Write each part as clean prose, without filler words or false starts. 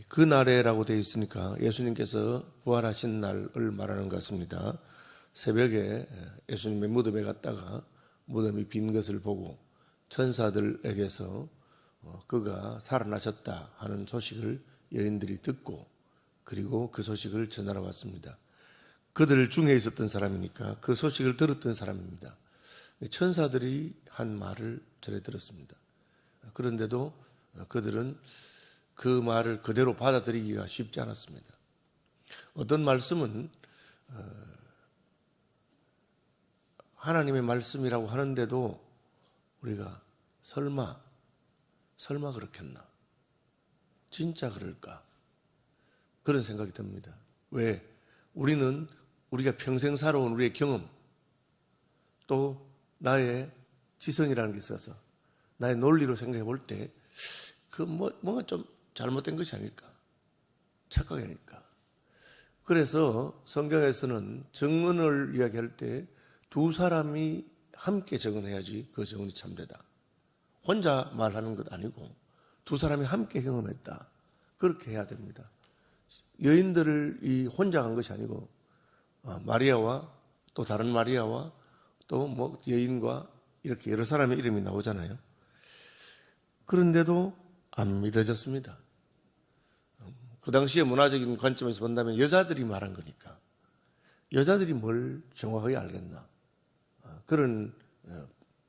그 날에라고 되어 있으니까 예수님께서 부활하신 날을 말하는 것 같습니다. 새벽에 예수님의 무덤에 갔다가 무덤이 빈 것을 보고 천사들에게서 그가 살아나셨다 하는 소식을 여인들이 듣고 그리고 그 소식을 전하러 왔습니다. 그들 중에 있었던 사람이니까 그 소식을 들었던 사람입니다. 천사들이 한 말을 전해 들었습니다. 그런데도 그들은 그 말을 그대로 받아들이기가 쉽지 않았습니다. 어떤 말씀은 하나님의 말씀이라고 하는데도 우리가 설마 그렇겠나? 진짜 그럴까? 그런 생각이 듭니다. 왜? 우리는 우리가 평생 살아온 우리의 경험, 또 나의 지성이라는 게 있어서 나의 논리로 생각해 볼 때 뭔가 좀 잘못된 것이 아닐까? 착각이 아닐까? 그래서 성경에서는 정언을 이야기할 때 두 사람이 함께 정언해야지 그 정언이 참되다. 혼자 말하는 것 아니고 두 사람이 함께 경험했다. 그렇게 해야 됩니다. 여인들을 혼자 간 것이 아니고 마리아와 또 다른 마리아와 또 여인과 이렇게 여러 사람의 이름이 나오잖아요. 그런데도 안 믿어졌습니다. 그 당시의 문화적인 관점에서 본다면 여자들이 말한 거니까 여자들이 뭘 정확하게 알겠나 그런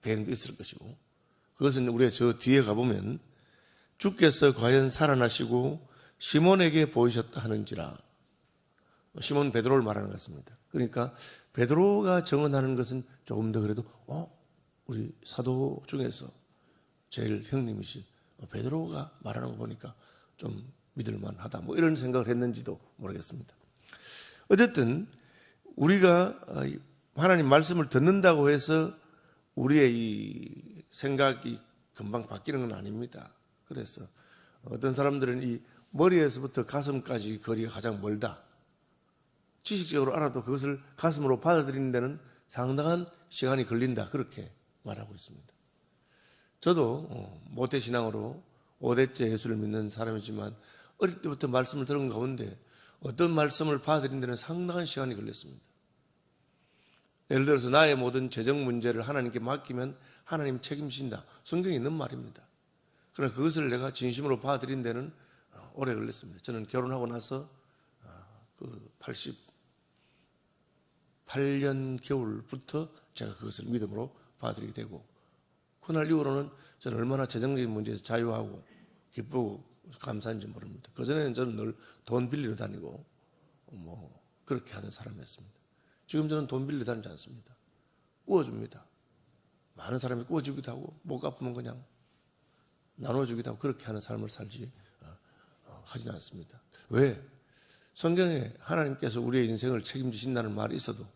배경도 있을 것이고 그것은 우리가 저 뒤에 가보면 주께서 과연 살아나시고 시몬에게 보이셨다 하는지라 시몬 베드로를 말하는 것 같습니다. 그러니까 베드로가 정언하는 것은 조금 더 그래도 우리 사도 중에서 제일 형님이신 베드로가 말하는 거 보니까 좀 믿을만하다 이런 생각을 했는지도 모르겠습니다. 어쨌든 우리가 하나님 말씀을 듣는다고 해서 우리의 이 생각이 금방 바뀌는 건 아닙니다. 그래서 어떤 사람들은 이 머리에서부터 가슴까지 거리가 가장 멀다. 지식적으로 알아도 그것을 가슴으로 받아들이는 데는 상당한 시간이 걸린다. 그렇게 말하고 있습니다. 저도 모태신앙으로 5대째 예수를 믿는 사람이지만 어릴 때부터 말씀을 들은 가운데 어떤 말씀을 받아들이는 데는 상당한 시간이 걸렸습니다. 예를 들어서 나의 모든 재정 문제를 하나님께 맡기면 하나님 책임진다. 성경에 있는 말입니다. 그러나 그것을 내가 진심으로 받아들이는 데는 오래 걸렸습니다. 저는 결혼하고 나서 그 88년 겨울부터 제가 그것을 믿음으로 받아들이게 되고 그날 이후로는 저는 얼마나 재정적인 문제에서 자유하고 기쁘고 감사한지 모릅니다. 그전에는 저는 늘 돈 빌리러 다니고 그렇게 하는 사람이었습니다. 지금 저는 돈 빌리러 다니지 않습니다. 구워줍니다. 많은 사람이 구워주기도 하고 목 아프면 그냥 나눠주기도 하고 그렇게 하는 삶을 살지 하지는 않습니다. 왜? 성경에 하나님께서 우리의 인생을 책임지신다는 말이 있어도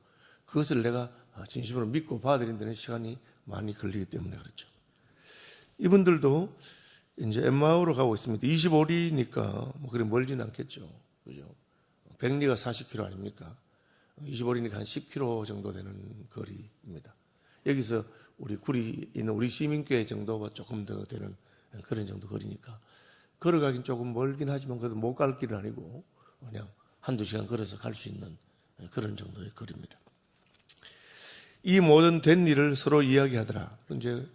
그것을 내가 진심으로 믿고 받아들이는 데는 시간이 많이 걸리기 때문에 그렇죠. 이분들도 이제 엠마오로 가고 있습니다. 25리니까 그리 멀지는 않겠죠. 그죠? 백리가 40km 아닙니까? 25리니까 한 10km 정도 되는 거리입니다. 여기서 우리 구리 있는 우리 시민교회 정도가 조금 더 되는 그런 정도 거리니까 걸어가긴 조금 멀긴 하지만 그래도 못 갈 길은 아니고 그냥 한두 시간 걸어서 갈 수 있는 그런 정도의 거리입니다. 이 모든 된 일을 서로 이야기하더라. 이제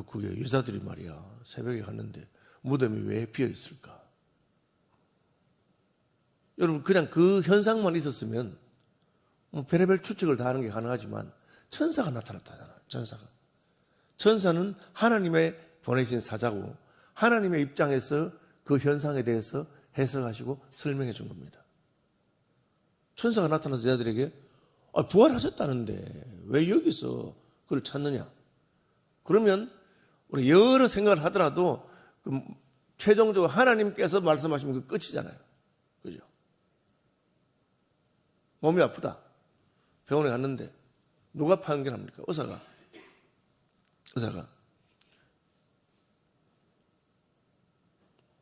그게 여자들이 말이야 새벽에 갔는데 무덤이 왜 비어 있을까? 여러분 그냥 그 현상만 있었으면 별의별 추측을 다 하는 게 가능하지만 천사가 나타났다잖아요. 천사는 하나님의 보내신 사자고 하나님의 입장에서 그 현상에 대해서 해석하시고 설명해 준 겁니다. 천사가 나타나서 여자들에게 부활하셨다는데 왜 여기서 그걸 찾느냐? 그러면 우리 여러 생각을 하더라도 최종적으로 하나님께서 말씀하시면 그 끝이잖아요. 그죠? 몸이 아프다. 병원에 갔는데 누가 판결합니까? 의사가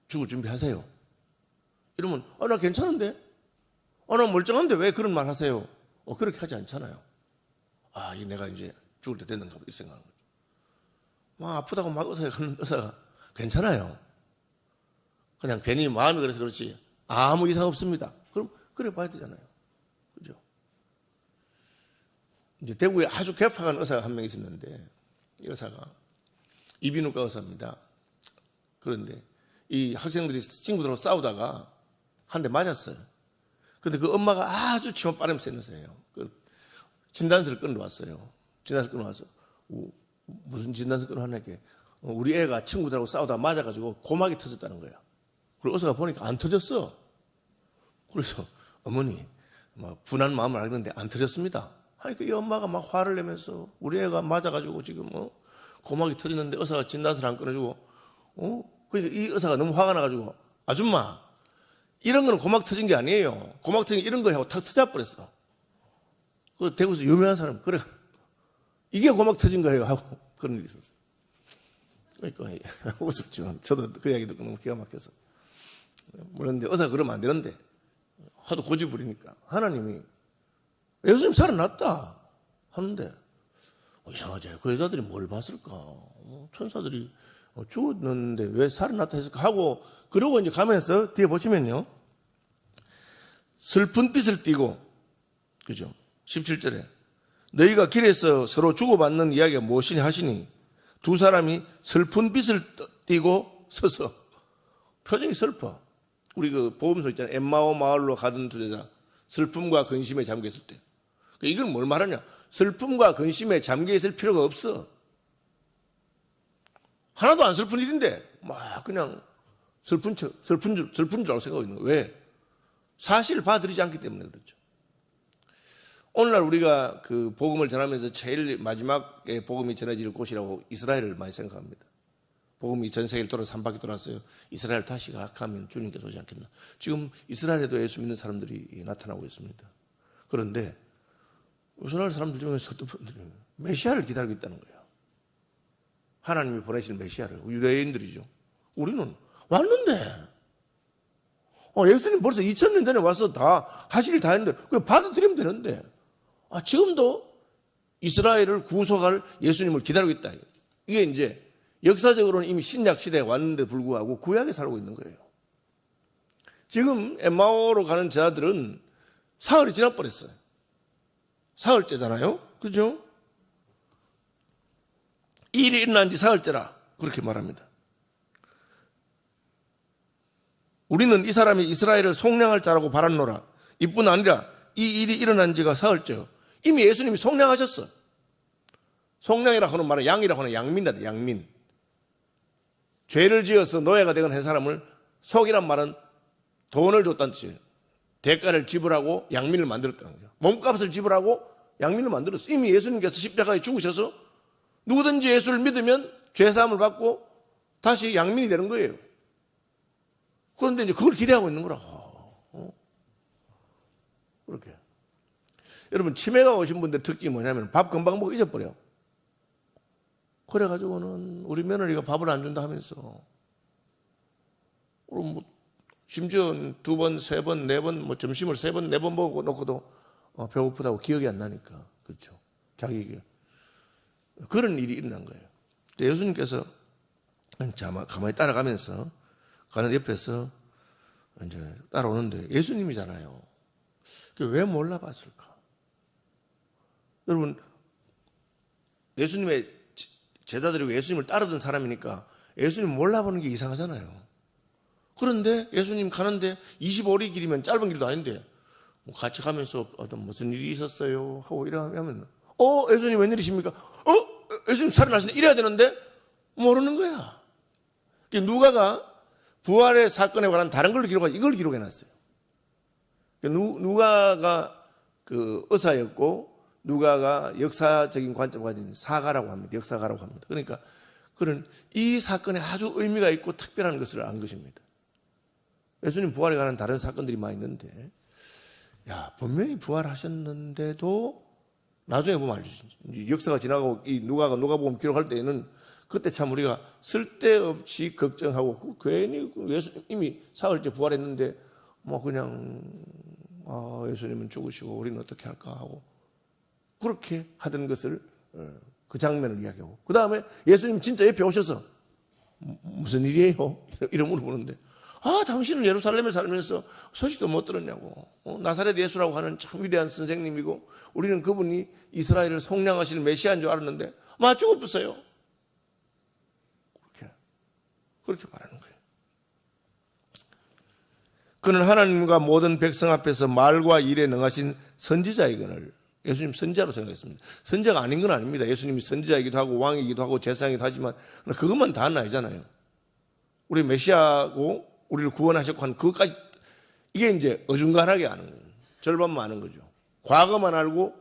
죽을 준비하세요. 이러면 나 괜찮은데? 나 멀쩡한데 왜 그런 말 하세요? 그렇게 하지 않잖아요. 내가 이제 죽을 때 됐는가 이 생각하는 거죠. 아프다고 막 의사가 괜찮아요. 그냥 괜히 마음이 그래서 그렇지 아무 이상 없습니다. 그럼 그래 봐야 되잖아요. 그죠? 이제 대구에 아주 개팍한 의사가 한 명 있었는데 이 의사가 이비인후과 의사입니다. 그런데 이 학생들이 친구들하고 싸우다가 한 대 맞았어요. 근데 그 엄마가 아주 치마 빠름 센 의사예요. 그 진단서를 끊어왔어요. 진단서 끊어와서 무슨 진단서 끊어왔냐게 우리 애가 친구들하고 싸우다가 맞아가지고 고막이 터졌다는 거야. 그리고 의사가 보니까 안 터졌어. 그래서 어머니 막 분한 마음을 알겠는데 안 터졌습니다. 하니까 이 엄마가 막 화를 내면서 우리 애가 맞아가지고 지금 고막이 터졌는데 의사가 진단서를 안 끊어주고 그러니까 이 의사가 너무 화가 나가지고 아줌마 이런 거는 고막 터진 게 아니에요. 고막 터진 게 이런 거 하고 탁 터져버렸어. 그 대구에서 유명한 사람 그래 이게 고막 터진 거예요 하고 그런 일이 있었어요. 그러니까 우습지만 저도 그 이야기 듣고 너무 기가 막혀서 물론 의사가 그러면 안 되는데 하도 고집 부리니까 하나님이 예수님 살아났다 하는데 이상하지 그 여자들이 뭘 봤을까 천사들이 죽었는데 왜 살아났다 했을까 하고 그러고 이제 가면서 뒤에 보시면요 슬픈 빛을 띠고 그죠 17절에 너희가 길에서 서로 주고받는 이야기가 무엇이냐 하시니 두 사람이 슬픈 빛을 띠고 서서 표정이 슬퍼. 우리 그 복음서 있잖아요. 엠마오 마을로 가던 두 여자 슬픔과 근심에 잠겨있을 때 이건 뭘 말하냐 슬픔과 근심에 잠겨있을 필요가 없어. 하나도 안 슬픈 일인데 막 그냥 슬픈 줄 알고 생각하고 있는 거예요. 왜? 사실을 받아들이지 않기 때문에 그렇죠. 오늘날 우리가 그 복음을 전하면서 제일 마지막에 복음이 전해질 곳이라고 이스라엘을 많이 생각합니다. 복음이 전 세계를 돌아서 한 바퀴 돌았어요. 이스라엘 다시 가면 주님께서 오지 않겠나. 지금 이스라엘에도 예수 믿는 사람들이 나타나고 있습니다. 그런데 이스라엘 사람들 중에서 어떤 분들이 메시아를 기다리고 있다는 거예요. 하나님이 보내신 메시아를. 유대인들이죠. 우리는 왔는데 예수님 벌써 2000년 전에 와서 다 하실 일 다 했는데 그냥 받아들이면 되는데 지금도 이스라엘을 구속할 예수님을 기다리고 있다. 이게 이제 역사적으로는 이미 신약 시대에 왔는데 불구하고 구약에 살고 있는 거예요. 지금 엠마오로 가는 자들은 사흘이 지나버렸어요. 사흘째잖아요. 그죠? 이 일이 일어난 지 사흘째라 그렇게 말합니다. 우리는 이 사람이 이스라엘을 속량할 자라고 바랐노라. 이뿐 아니라 이 일이 일어난 지가 사흘째요. 이미 예수님이 속량하셨어. 속량이라고 하는 말은 양이라고 하는 양민이다. 양민. 죄를 지어서 노예가 되건 한 사람을 속이란 말은 돈을 줬다는 뜻이에요. 대가를 지불하고 양민을 만들었다는 거죠. 몸값을 지불하고 양민을 만들었어요. 이미 예수님께서 십자가에 죽으셔서 누구든지 예수를 믿으면 죄사함을 받고 다시 양민이 되는 거예요. 그런데 이제 그걸 기대하고 있는 거라. 그렇게. 여러분, 치매가 오신 분들 특징이 뭐냐면 밥 금방 먹고 잊어버려. 그래가지고는 우리 며느리가 밥을 안 준다 하면서, 그럼 심지어 2번, 3번, 4번, 점심을 3번, 4번 먹고 놓고도 배고프다고 기억이 안 나니까. 그렇죠. 자기 그런 일이 일어난 거예요. 예수님께서 가만히 따라가면서 가는 옆에서 이제 따라오는데 예수님이잖아요. 왜 몰라봤을까? 여러분, 예수님의 제자들이 예수님을 따르던 사람이니까 예수님 몰라보는 게 이상하잖아요. 그런데 예수님 가는데 25리 길이면 짧은 길도 아닌데 같이 가면서 어떤 무슨 일이 있었어요 하고 이러면 예수님 웬일이십니까? 예수님 살아나시네 이래야 되는데 모르는 거야. 누가가 부활의 사건에 관한 다른 걸 기록하고 이걸 기록해놨어요. 누가가 그 의사였고 누가가 역사적인 관점을 가진 사가라고 합니다. 역사가라고 합니다. 그러니까 그런 이 사건에 아주 의미가 있고 특별한 것을 안 것입니다. 예수님 부활에 관한 다른 사건들이 많이 있는데 분명히 부활하셨는데도 나중에 보면 알죠. 역사가 지나가고 이 누가가 누가복음 기록할 때에는 그때 참 우리가 쓸데없이 걱정하고 괜히 이미 사흘째 부활했는데 그냥 예수님은 죽으시고 우리는 어떻게 할까 하고 그렇게 하던 것을 그 장면을 이야기하고 그 다음에 예수님 진짜 옆에 오셔서 무슨 일이에요? 이런 물어보는데 당신은 예루살렘에 살면서 소식도 못 들었냐고. 나사렛 예수라고 하는 참 위대한 선생님이고 우리는 그분이 이스라엘을 속량하실 메시아인 줄 알았는데 죽었어요. 그렇게 말하는 거예요. 그는 하나님과 모든 백성 앞에서 말과 일에 능하신 선지자이거늘. 예수님 선지자로 생각했습니다. 선지자가 아닌 건 아닙니다. 예수님이 선지자이기도 하고 왕이기도 하고 제사장이기도 하지만 그것만 다는 아니잖아요. 우리 메시아고 우리를 구원하셨고 한 그것까지 이게 이제 어중간하게 아는 거예요. 절반만 아는 거죠. 과거만 알고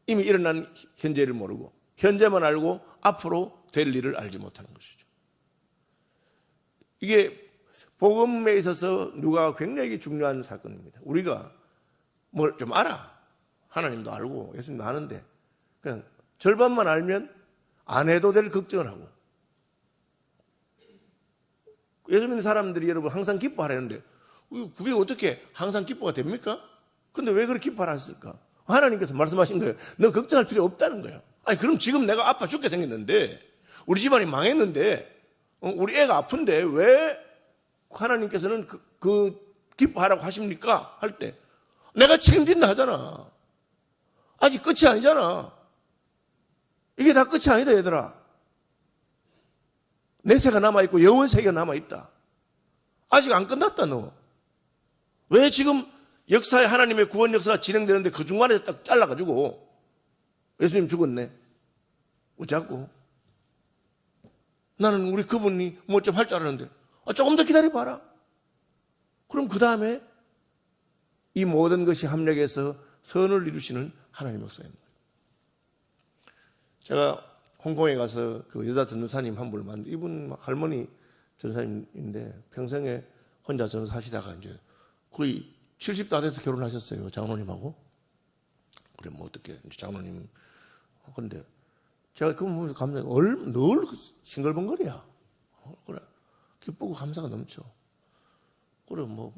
이미 일어난 현재를 모르고 현재만 알고 앞으로 될 일을 알지 못하는 것이죠. 이게 복음에 있어서 누가 굉장히 중요한 사건입니다. 우리가 뭘 좀 알아. 하나님도 알고 예수님도 아는데 그냥 절반만 알면 안 해도 될 걱정을 하고 예수 믿는 사람들이 여러분 항상 기뻐하라는데 그게 어떻게 항상 기뻐가 됩니까? 근데 왜 그렇게 기뻐하라 했을까? 하나님께서 말씀하신 거예요. 너 걱정할 필요 없다는 거예요. 그럼 지금 내가 아파 죽게 생겼는데 우리 집안이 망했는데 우리 애가 아픈데 왜 하나님께서는 그 기뻐하라고 하십니까? 할 때 내가 책임진다 하잖아. 아직 끝이 아니잖아. 이게 다 끝이 아니다 얘들아. 내세가 남아있고 영원세계가 남아있다. 아직 안 끝났다 너. 왜 지금 역사에 하나님의 구원 역사가 진행되는데 그 중간에 딱 잘라가지고 예수님 죽었네. 어쩌고 나는 우리 그분이 뭐 좀 할 줄 알았는데 조금 더 기다려봐라. 그럼 그 다음에 이 모든 것이 합력해서 선을 이루시는 하나님 역사입니다. 제가 홍콩에 가서 그 여자 전도사님 한 분을 만났는데 이분 할머니 전도사님인데 평생에 혼자 전도사시다가 이제 거의 70도 안 돼서 결혼하셨어요. 장로님하고. 그래 뭐 어떻게 장로님 근데 제가 그분 보면서 감사해. 늘 싱글벙글이야. 그래 기쁘고 감사가 넘쳐. 그래 뭐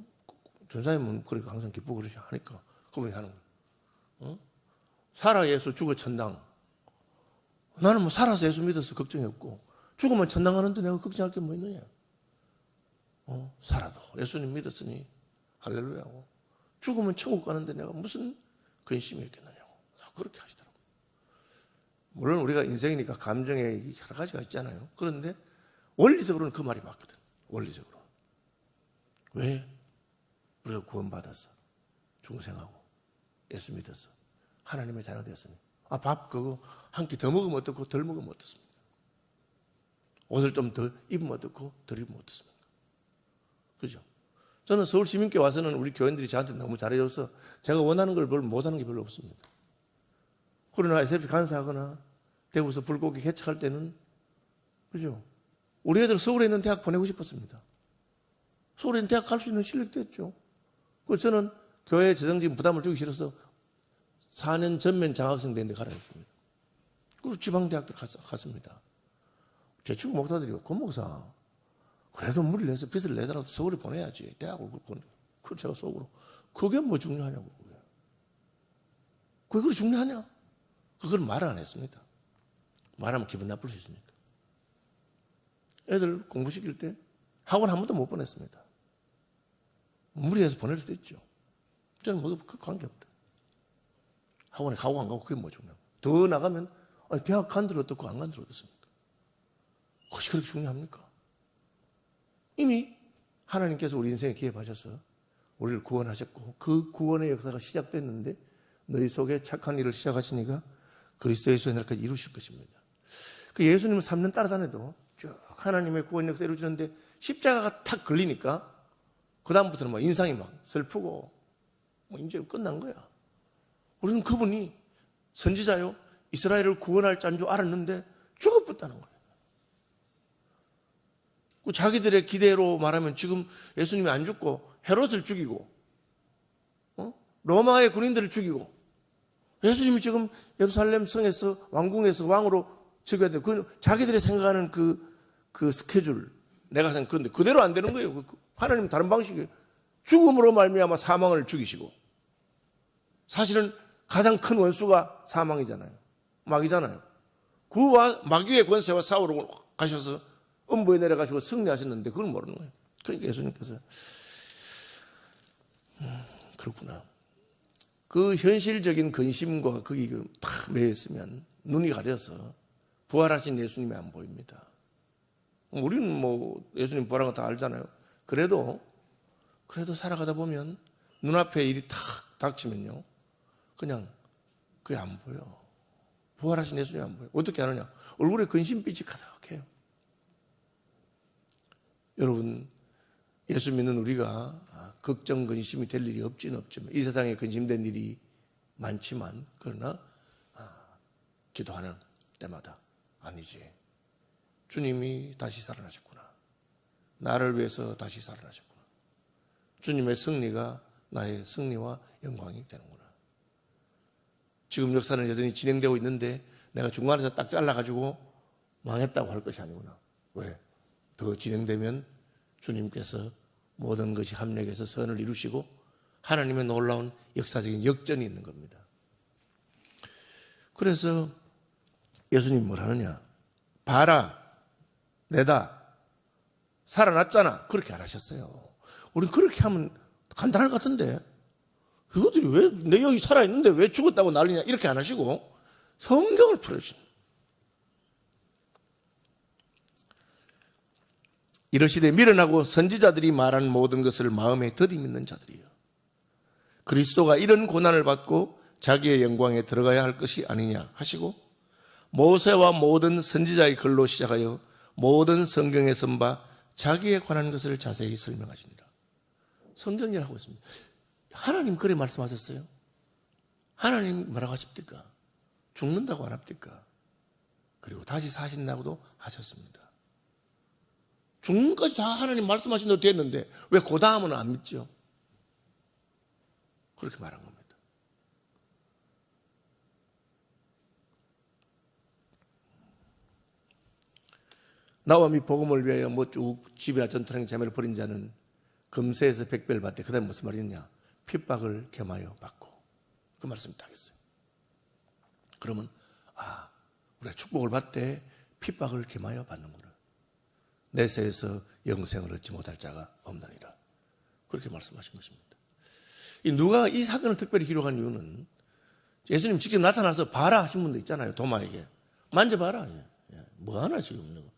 전사님은 그렇게 항상 기쁘고 그러시 하니까 그분이 하는 거야. 살아 예수 죽어 천당. 나는 뭐 살아서 예수 믿어서 걱정이 없고 죽으면 천당 가는데 내가 걱정할 게 뭐 있느냐. 살아도 예수님 믿었으니 할렐루야고 죽으면 천국 가는데 내가 무슨 근심이 있겠느냐고 그렇게 하시더라고요. 물론 우리가 인생이니까 감정에 여러 가지가 있잖아요. 그런데 원리적으로는 그 말이 맞거든. 원리적으로. 왜? 우리가 구원받았어. 중생하고 예수 믿었어. 하나님의 자녀 됐으니 밥 그거 한 끼 더 먹으면 어떻고 덜 먹으면 어떻습니까? 옷을 좀 더 입으면 어떻고 덜 입으면 어떻습니까? 그죠? 저는 서울 시민교회 와서는 우리 교인들이 저한테 너무 잘해줘서 제가 원하는 걸 못하는 게 별로 없습니다. 그러나 SFC 간사하거나 대구에서 불고기 개척할 때는 그죠? 우리 애들 서울에 있는 대학 보내고 싶었습니다. 서울에 있는 대학 갈 수 있는 실력도 했죠. 그래서 저는 교회 재정적인 부담을 주기 싫어서 4년 전면 장학생 되는데 가라 했습니다. 그리고 지방대학들 갔습니다. 제 친구 목사들이 권목사 그래도 무리를 해서 빚을 내더라도 서울에 보내야지. 대학을 보내. 그걸 제가 속으로 그게 뭐 중요하냐고. 그게 그렇게 중요하냐? 그걸 말을 안 했습니다. 말하면 기분 나쁠 수 있으니까. 애들 공부시킬 때 학원 한 번도 못 보냈습니다. 무리해서 보낼 수도 있죠. 저는 뭐 그 관계없다. 학원에 가고 안 가고 그게 뭐 중요하고. 더 나가면 대학 간들 어떻고 안 간들 어떻습니까? 그것이 그렇게 중요합니까? 이미 하나님께서 우리 인생에 기회하셔서 우리를 구원하셨고 그 구원의 역사가 시작됐는데 너희 속에 착한 일을 시작하시니까 그리스도 예수의 날까지 이루실 것입니다. 그 예수님을 3년 따라다녀도 쭉 하나님의 구원 역사 이루어지는데 십자가가 탁 걸리니까 그 다음부터는 막 인상이 막 슬프고 뭐 이제 끝난 거야. 우리는 그분이 선지자요 이스라엘을 구원할 자인 줄 알았는데 죽어버렸다는 거예요. 자기들의 기대로 말하면 지금 예수님이 안 죽고 헤롯을 죽이고 로마의 군인들을 죽이고 예수님이 지금 예루살렘 성에서 왕궁에서 왕으로 죽여야 돼요. 자기들이 생각하는 그 스케줄 내가 생각하는데 그대로 안 되는 거예요. 하나님 다른 방식이에요. 죽음으로 말미암아 사망을 죽이시고 사실은 가장 큰 원수가 사망이잖아요. 마귀잖아요. 그와 마귀의 권세와 싸우러 가셔서 음부에 내려가시고 승리하셨는데 그걸 모르는 거예요. 그러니까 예수님께서 그렇구나. 그 현실적인 근심과 거기 딱 매여 있으면 눈이 가려서 부활하신 예수님이 안 보입니다. 우리는 뭐 예수님 부활한 거 다 알잖아요. 그래도 살아가다 보면 눈앞에 일이 탁 닥치면요, 그냥 그게 안 보여. 부활하신 예수님이 안 보여. 어떻게 하느냐? 얼굴에 근심빛이 가득해요. 여러분, 예수 믿는 우리가 걱정, 근심이 될 일이 없지는 없지만, 이 세상에 근심된 일이 많지만, 그러나 기도하는 때마다 아니지, 주님이 다시 살아나셨구나. 나를 위해서 다시 살아나셨구나. 주님의 승리가 나의 승리와 영광이 되는구나. 지금 역사는 여전히 진행되고 있는데 내가 중간에서 딱 잘라가지고 망했다고 할 것이 아니구나. 왜? 더 진행되면 주님께서 모든 것이 합력해서 선을 이루시고 하나님의 놀라운 역사적인 역전이 있는 겁니다. 그래서 예수님 뭘 하느냐? 봐라, 내다, 살아났잖아. 그렇게 안 하셨어요. 우리 그렇게 하면 간단할 것 같은데, 이것들이 왜 내 여기 살아있는데 왜 죽었다고 난리냐, 이렇게 안 하시고 성경을 풀어주신, 이러시되 미련하고 선지자들이 말한 모든 것을 마음에 더디 믿는 자들이요, 그리스도가 이런 고난을 받고 자기의 영광에 들어가야 할 것이 아니냐 하시고, 모세와 모든 선지자의 글로 시작하여 모든 성경에 선 바 자기에 관한 것을 자세히 설명하시니라. 성경이라고 있습니다. 하나님 그래 말씀하셨어요? 하나님 뭐라고 하십니까? 죽는다고 안 합니까? 그리고 다시 사신다고도 하셨습니다. 죽는 것까지 다 하나님 말씀하신 대로 됐는데 왜 그 다음은 안 믿죠? 그렇게 말한 겁니다. 나와 미 복음을 위하여 뭐 쭉 집이나 전투랑 자매를 벌인 자는 금세에서 백배를 받되, 그 다음에 무슨 말이냐? 핍박을 겸하여 받고. 그 말씀 딱 했어요. 그러면 우리가 축복을 받되 핍박을 겸하여 받는구나. 내세에서 영생을 얻지 못할 자가 없느니라. 그렇게 말씀하신 것입니다. 누가 이 사건을 특별히 기록한 이유는 예수님 직접 나타나서 봐라 하신 분도 있잖아요. 도마에게 만져봐라. 뭐 하나 지금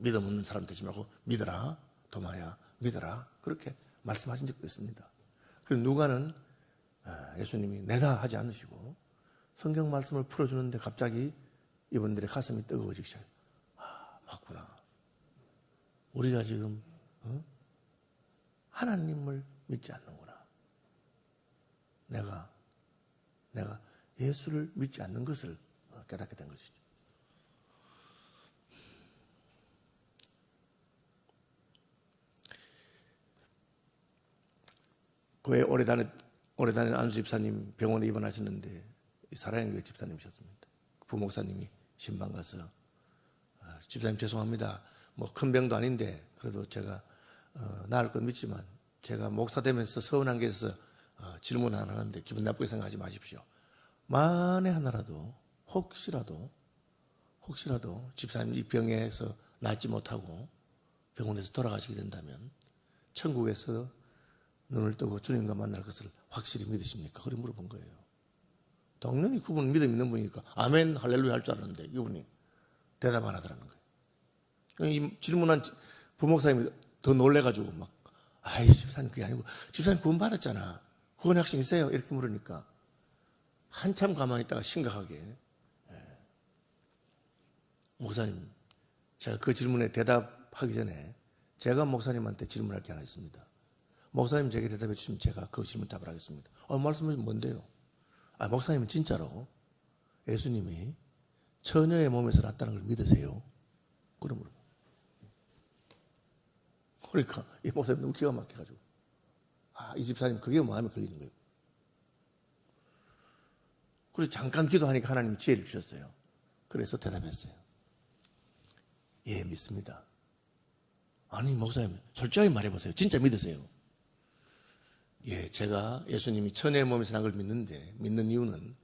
믿음 없는 사람 되지 말고 믿어라, 도마야, 믿어라, 그렇게 말씀하신 적도 있습니다. 그리고 누가는 예수님이 내다 하지 않으시고 성경 말씀을 풀어주는데 갑자기 이분들의 가슴이 뜨거워지기 시작해요. 맞구나. 우리가 지금 하나님을 믿지 않는구나. 내가 예수를 믿지 않는 것을 깨닫게 된 것이죠. 교회 오래 다니는 안수 집사님 병원에 입원하셨는데 사랑의 교회 집사님이셨습니다. 부목사님이 신방 가서 집사님 죄송합니다. 뭐 큰 병도 아닌데 그래도 제가 나을 건 믿지만 제가 목사 되면서 서운한 게 있어서 질문 하나 하는데 기분 나쁘게 생각하지 마십시오. 만에 하나라도 혹시라도 집사님 이 병에서 낫지 못하고 병원에서 돌아가시게 된다면 천국에서 눈을 뜨고 주님과 만날 것을 확실히 믿으십니까? 그렇게 물어본 거예요. 당연히 그분은 믿음 있는 분이니까 아멘 할렐루야 할 줄 알았는데 이분이 대답 안 하더라는 거예요. 이 질문한 부목사님이 더 놀래가지고 막 집사님 그게 아니고 집사님 구원 받았잖아. 구원 확신 있어요? 이렇게 물으니까 한참 가만히 있다가 심각하게 목사님, 제가 그 질문에 대답하기 전에 제가 목사님한테 질문할 게 하나 있습니다. 목사님 제게 대답해 주시면 제가 그 질문 답을 하겠습니다. 말씀이 뭔데요? 목사님은 진짜로 예수님이 처녀의 몸에서 났다는 걸 믿으세요? 그러므로. 그러니까 이 목사님 너무 기가 막혀가지고 이 집사님 그게 마음에 걸리는 거예요. 그래서 잠깐 기도하니까 하나님이 지혜를 주셨어요. 그래서 대답했어요. 예, 믿습니다. 아니 목사님 솔직하게 말해보세요. 진짜 믿으세요? 예, 제가 예수님이 처녀의 몸에서 난 걸 믿는데 믿는 이유는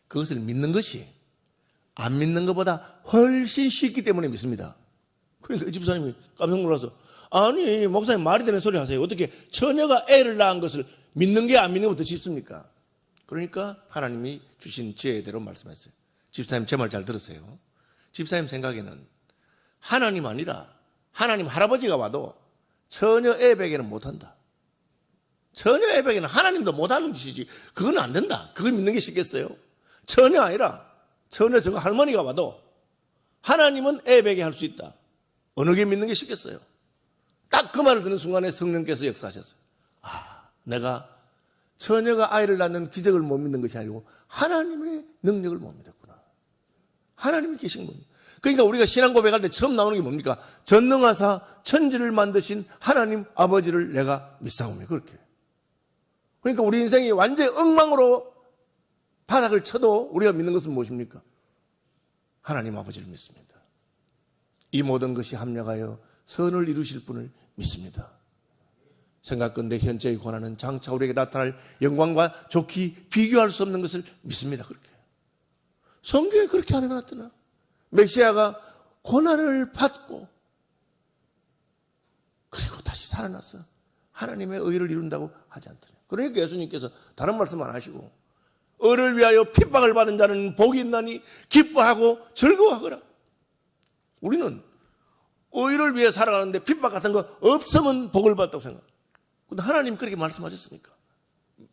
그것을 믿는 것이 안 믿는 것보다 훨씬 쉽기 때문에 믿습니다. 그러니까 이 집사님이 깜짝 놀라서 아니, 목사님 말이 되는 소리 하세요. 어떻게 처녀가 애를 낳은 것을 믿는 게 안 믿는 것도 쉽습니까? 그러니까 하나님이 주신 지혜대로 말씀했어요. 집사님 제 말 잘 들으세요. 집사님 생각에는 하나님 아니라 하나님 할아버지가 와도 처녀 애백에는 못한다. 처녀 애백에는 하나님도 못하는 짓이지 그건 안 된다. 그거 믿는 게 쉽겠어요? 처녀 아니라 처녀 저거 할머니가 와도 하나님은 애백에 할 수 있다. 어느 게 믿는 게 쉽겠어요? 딱 그 말을 듣는 순간에 성령께서 역사하셨어요. 아, 내가 처녀가 아이를 낳는 기적을 못 믿는 것이 아니고 하나님의 능력을 못 믿었구나. 하나님이 계신 겁니다. 그러니까 우리가 신앙 고백할 때 처음 나오는 게 뭡니까? 전능하사 천지를 만드신 하나님 아버지를 내가 믿사오며 그렇게. 그러니까 우리 인생이 완전히 엉망으로 바닥을 쳐도 우리가 믿는 것은 무엇입니까? 하나님 아버지를 믿습니다. 이 모든 것이 합력하여 선을 이루실 분을 믿습니다. 생각건대 현재의 고난은 장차 우리에게 나타날 영광과 좋게 비교할 수 없는 것을 믿습니다. 그렇게. 성경에 그렇게 안 해놨더나. 메시아가 고난을 받고 그리고 다시 살아나서 하나님의 의를 이룬다고 하지 않더냐. 그러니까 예수님께서 다른 말씀 안 하시고 의를 위하여 핍박을 받은 자는 복이 있나니 기뻐하고 즐거워하거라. 우리는 의를 위해 살아가는데 핍박 같은 거 없으면 복을 받다고 생각합니다. 근데 하나님 그렇게 말씀하셨으니까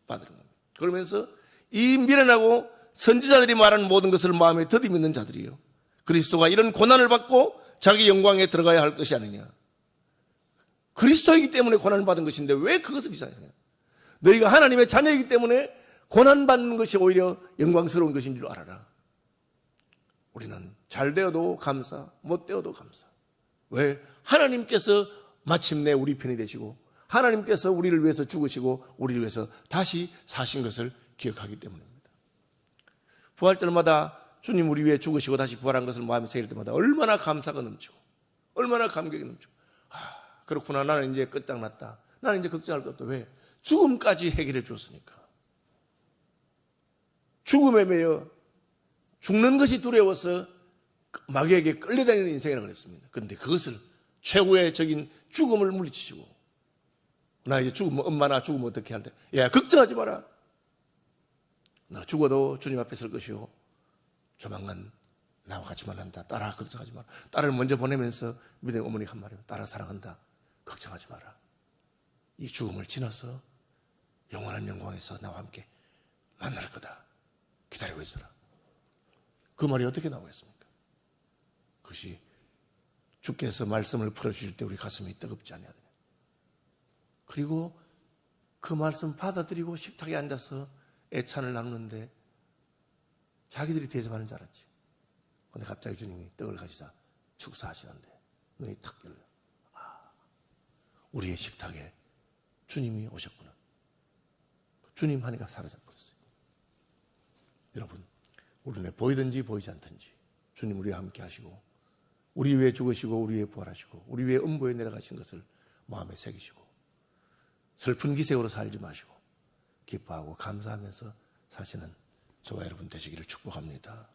받으는 겁니다. 그러면서 이 미련하고 선지자들이 말하는 모든 것을 마음에 더디 믿는 자들이요. 그리스도가 이런 고난을 받고 자기 영광에 들어가야 할 것이 아니냐. 그리스도이기 때문에 고난을 받은 것인데 왜 그것을 이상하냐. 너희가 하나님의 자녀이기 때문에 고난받는 것이 오히려 영광스러운 것인 줄 알아라. 우리는 잘 되어도 감사, 못 되어도 감사. 왜? 하나님께서 마침내 우리 편이 되시고 하나님께서 우리를 위해서 죽으시고 우리를 위해서 다시 사신 것을 기억하기 때문입니다. 부활 때마다 주님 우리 위해 죽으시고 다시 부활한 것을 마음에 새길 때마다 얼마나 감사가 넘치고 얼마나 감격이 넘치고 그렇구나. 나는 이제 끝장났다. 나는 이제 걱정할 것도 왜? 죽음까지 해결해 주었으니까. 죽음에 매여 죽는 것이 두려워서 마귀에게 끌려다니는 인생이라고 그랬습니다. 그런데 그것을 최후의 적인 죽음을 물리치시고 나 이제 죽으면 엄마나 죽으면 어떻게 할래? 야, 걱정하지 마라. 나 죽어도 주님 앞에 설 것이요. 조만간 나와 같이 만난다. 딸아, 걱정하지 마라. 딸을 먼저 보내면서 믿음의 어머니가 한 말이에요. 딸아, 사랑한다. 걱정하지 마라. 이 죽음을 지나서 영원한 영광에서 나와 함께 만날 거다. 기다리고 있어라. 그 말이 어떻게 나오겠습니까? 그것이 주께서 말씀을 풀어주실 때 우리 가슴이 뜨겁지 않냐. 그리고 그 말씀 받아들이고 식탁에 앉아서 애찬을 나누는데 자기들이 대접하는 줄 알았지. 그런데 갑자기 주님이 떡을 가지사 축사하시는데 눈이 탁 열려요. 아, 우리의 식탁에 주님이 오셨구나. 주님 하니까 사라져버렸어요. 여러분, 우리는 보이든지 보이지 않든지 주님 우리와 함께 하시고 우리 위해 죽으시고 우리 위해 부활하시고 우리 위해 음보에 내려가신 것을 마음에 새기시고 슬픈 기색으로 살지 마시고 기뻐하고 감사하면서 사시는 저와 여러분 되시기를 축복합니다.